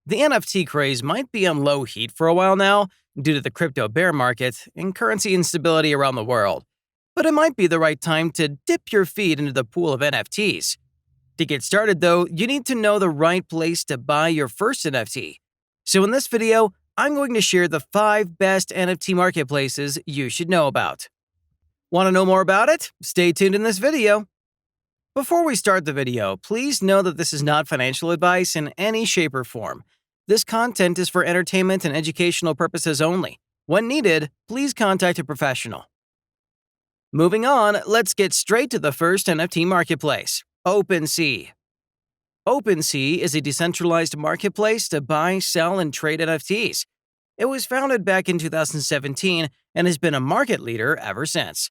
The NFT craze might be on low heat for a while now due to the crypto bear market and currency instability around the world, but it might be the right time to dip your feet into the pool of NFTs. To get started though, you need to know the right place to buy your first NFT. So in this video, I'm going to share the 5 best NFT marketplaces you should know about. Want to know more about it? Stay tuned in this video. Before we start the video, please know that this is not financial advice in any shape or form. This content is for entertainment and educational purposes only. When needed, please contact a professional. Moving on, let's get straight to the first NFT marketplace, Opensea. Opensea is a decentralized marketplace to buy, sell, and trade NFTs. It was founded back in 2017 and has been a market leader ever since.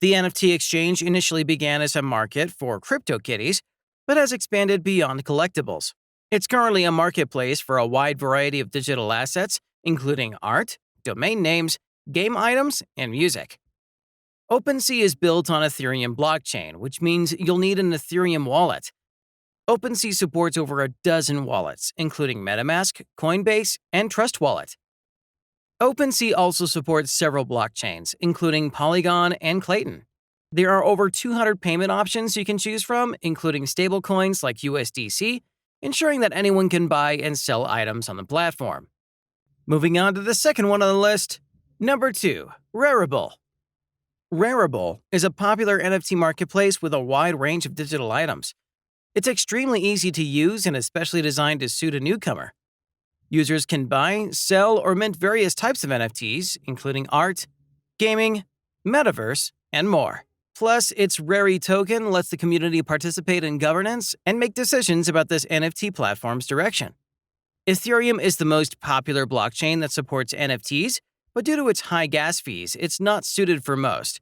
The NFT exchange initially began as a market for CryptoKitties, but has expanded beyond collectibles. It's currently a marketplace for a wide variety of digital assets, including art, domain names, game items, and music. OpenSea is built on Ethereum blockchain, which means you'll need an Ethereum wallet. OpenSea supports over a dozen wallets, including MetaMask, Coinbase, and Trust Wallet. OpenSea also supports several blockchains, including Polygon and Clayton. There are over 200 payment options you can choose from, including stablecoins like USDC, ensuring that anyone can buy and sell items on the platform. Moving on to the second one on the list, number 2, Rarible. Rarible is a popular NFT marketplace with a wide range of digital items. It's extremely easy to use and especially designed to suit a newcomer. Users can buy, sell, or mint various types of NFTs, including art, gaming, metaverse, and more. Plus, its RARI token lets the community participate in governance and make decisions about this NFT platform's direction. Ethereum is the most popular blockchain that supports NFTs, but due to its high gas fees, it's not suited for most.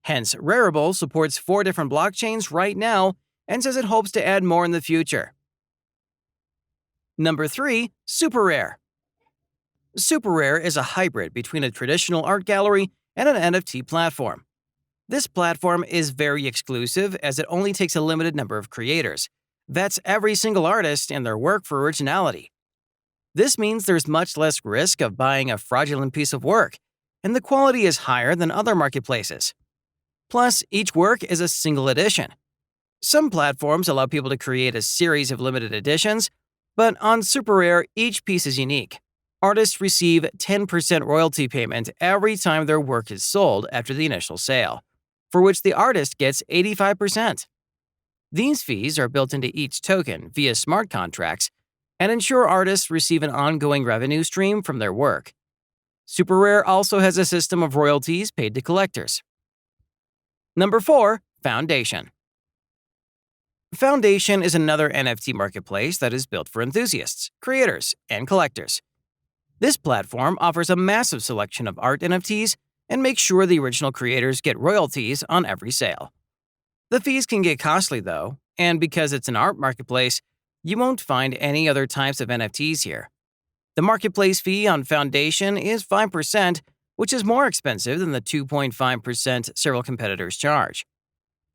Hence, Rarible supports 4 different blockchains right now and says it hopes to add more in the future. Number 3, SuperRare. SuperRare is a hybrid between a traditional art gallery and an NFT platform. This platform is very exclusive as it only takes a limited number of creators. That's every single artist and their work for originality. This means there's much less risk of buying a fraudulent piece of work, and the quality is higher than other marketplaces. Plus, each work is a single edition. Some platforms allow people to create a series of limited editions, but on SuperRare, each piece is unique. Artists receive 10% royalty payment every time their work is sold after the initial sale, for which the artist gets 85%. These fees are built into each token via smart contracts and ensure artists receive an ongoing revenue stream from their work. SuperRare also has a system of royalties paid to collectors. Number 4, Foundation. Foundation is another NFT marketplace that is built for enthusiasts, creators, and collectors. This platform offers a massive selection of art NFTs and makes sure the original creators get royalties on every sale. The fees can get costly though, and because it's an art marketplace, you won't find any other types of NFTs here. The marketplace fee on Foundation is 5%, which is more expensive than the 2.5% several competitors charge.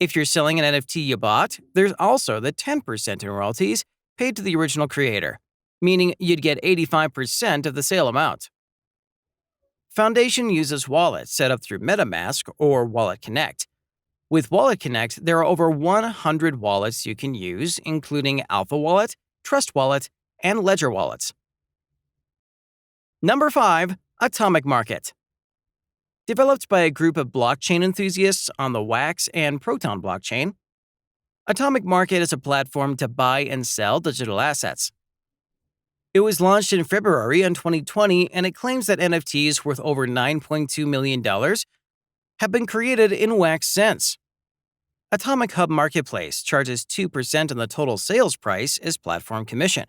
If you're selling an NFT you bought, there's also the 10% in royalties paid to the original creator, meaning you'd get 85% of the sale amount. Foundation uses wallets set up through MetaMask or Wallet Connect. With Wallet Connect, there are over 100 wallets you can use, including Alpha Wallet, Trust Wallet, and Ledger wallets. Number 5, Atomic Market. Developed by a group of blockchain enthusiasts on the Wax and Proton blockchain, Atomic Market is a platform to buy and sell digital assets. It was launched in February in 2020, and it claims that NFTs worth over $9.2 million have been created in Wax since. Atomic Hub Marketplace charges 2% on the total sales price as platform commission,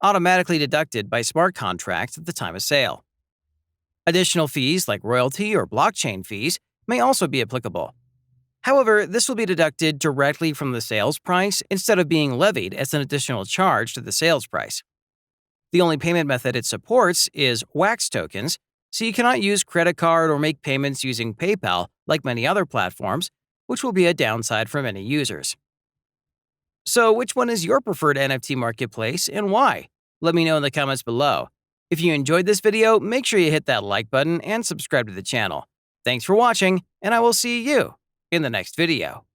automatically deducted by smart contracts at the time of sale. Additional fees like royalty or blockchain fees may also be applicable. However, this will be deducted directly from the sales price instead of being levied as an additional charge to the sales price. The only payment method it supports is Wax tokens, so you cannot use credit card or make payments using PayPal like many other platforms, which will be a downside for many users. So which one is your preferred NFT marketplace and why? Let me know in the comments below. If you enjoyed this video, make sure you hit that like button and subscribe to the channel. Thanks for watching, and I will see you in the next video.